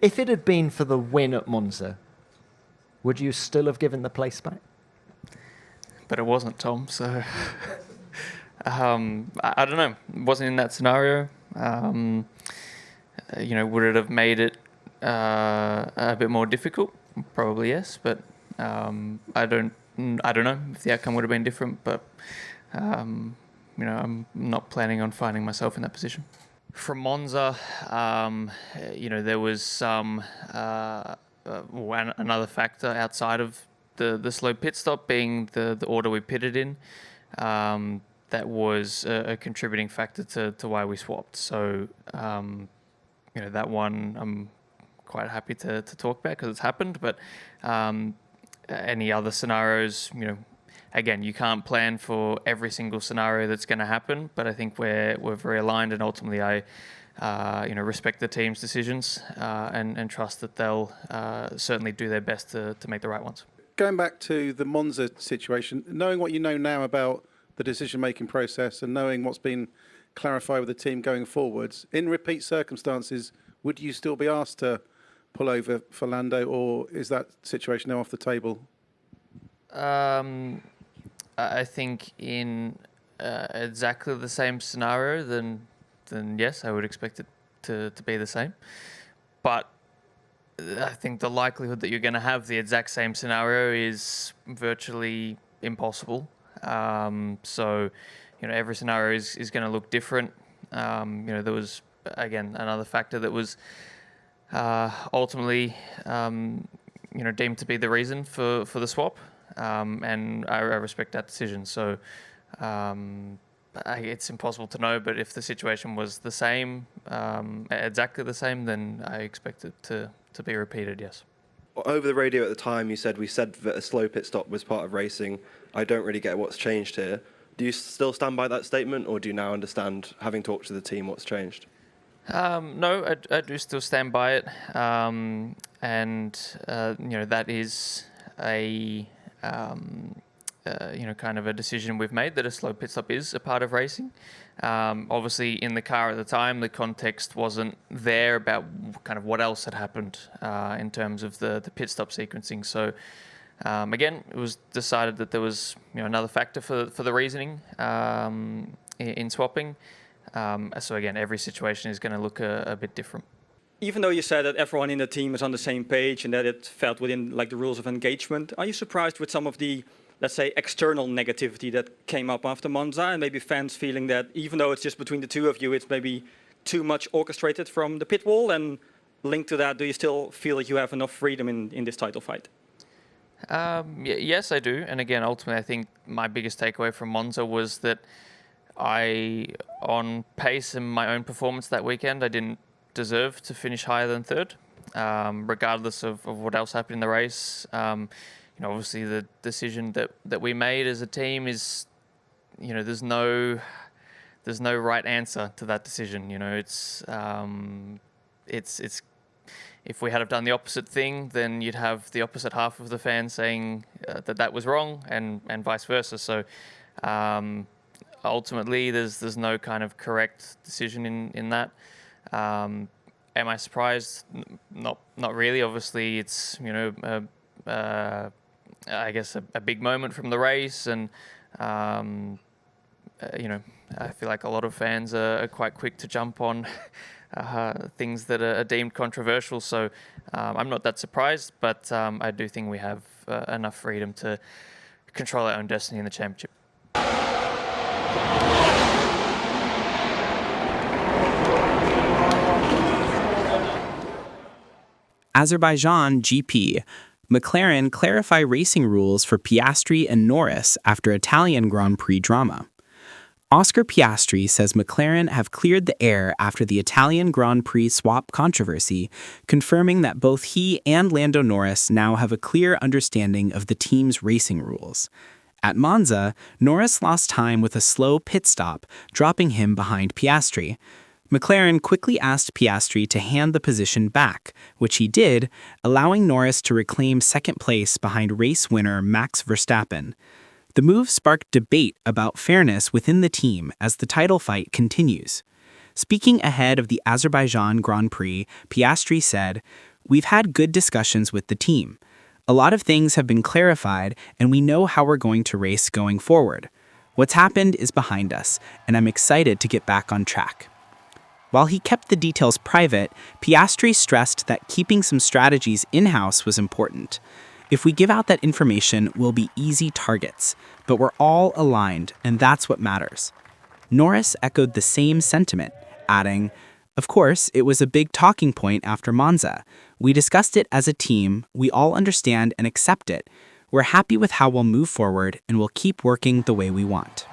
If it had been for the win at Monza, would you still have given the place back? But it wasn't, Tom, so I don't know. It wasn't in that scenario. Would it have made it a bit more difficult? Probably yes, but I don't know if the outcome would have been different, but I'm not planning on finding myself in that position. From Monza, there was some another factor outside of the slow pit stop being the order we pitted in. That was a contributing factor to why we swapped. So, that one I'm quite happy to talk about because it's happened. But any other scenarios, again, you can't plan for every single scenario that's going to happen. But I think we're very aligned, and ultimately I respect the team's decisions and trust that they'll certainly do their best to make the right ones. Going back to the Monza situation, knowing what you know now about the decision-making process and knowing what's been clarified with the team going forwards, in repeat circumstances, would you still be asked to pull over for Lando, or is that situation now off the table? I think in exactly the same scenario, then yes, I would expect it to be the same. But I think the likelihood that you're going to have the exact same scenario is virtually impossible. So, every scenario is going to look different. There was, again, another factor that was ultimately, deemed to be the reason for the swap. And I respect that decision. So, it's impossible to know, but if the situation was the same, exactly the same, then I expect it to be repeated, yes. Over the radio at the time, you said that a slow pit stop was part of racing. I don't really get what's changed here. Do you still stand by that statement, or do you now understand, having talked to the team, what's changed? No, I do still stand by it. That is a kind of a decision we've made, that a slow pit stop is a part of racing. Obviously, in the car at the time, the context wasn't there about kind of what else had happened in terms of the pit stop sequencing. So, again, it was decided that there was another factor for the reasoning in swapping. So again, every situation is going to look a bit different. Even though you said that everyone in the team is on the same page and that it felt within the rules of engagement, are you surprised with some of the, let's say, external negativity that came up after Monza, and maybe fans feeling that even though it's just between the two of you, it's maybe too much orchestrated from the pit wall? And linked to that, do you still feel that you have enough freedom in this title fight? Yes, I do. And again, ultimately, I think my biggest takeaway from Monza was that on pace and my own performance that weekend, I didn't deserve to finish higher than third, regardless of what else happened in the race. Obviously the decision that we made as a team is, there's no right answer to that decision. It's if we had have done the opposite thing, then you'd have the opposite half of the fans saying that was wrong, and vice versa. So ultimately, there's no kind of correct decision in that. Am I surprised? Not really. Obviously, it's I guess a big moment from the race, and I feel like a lot of fans are quite quick to jump on things that are deemed controversial. So I'm not that surprised, but I do think we have enough freedom to control our own destiny in the championship. Azerbaijan GP. McLaren clarify racing rules for Piastri and Norris after Italian Grand Prix drama. Oscar Piastri says McLaren have cleared the air after the Italian Grand Prix swap controversy, confirming that both he and Lando Norris now have a clear understanding of the team's racing rules. At Monza, Norris lost time with a slow pit stop, dropping him behind Piastri. McLaren quickly asked Piastri to hand the position back, which he did, allowing Norris to reclaim second place behind race winner Max Verstappen. The move sparked debate about fairness within the team as the title fight continues. Speaking ahead of the Azerbaijan Grand Prix, Piastri said, We've had good discussions with the team. A lot of things have been clarified, and we know how we're going to race going forward. What's happened is behind us, and I'm excited to get back on track. While he kept the details private, Piastri stressed that keeping some strategies in-house was important. If we give out that information, we'll be easy targets, but we're all aligned, and that's what matters. Norris echoed the same sentiment, adding, "Of course, it was a big talking point after Monza. We discussed it as a team, we all understand and accept it. We're happy with how we'll move forward, and we'll keep working the way we want."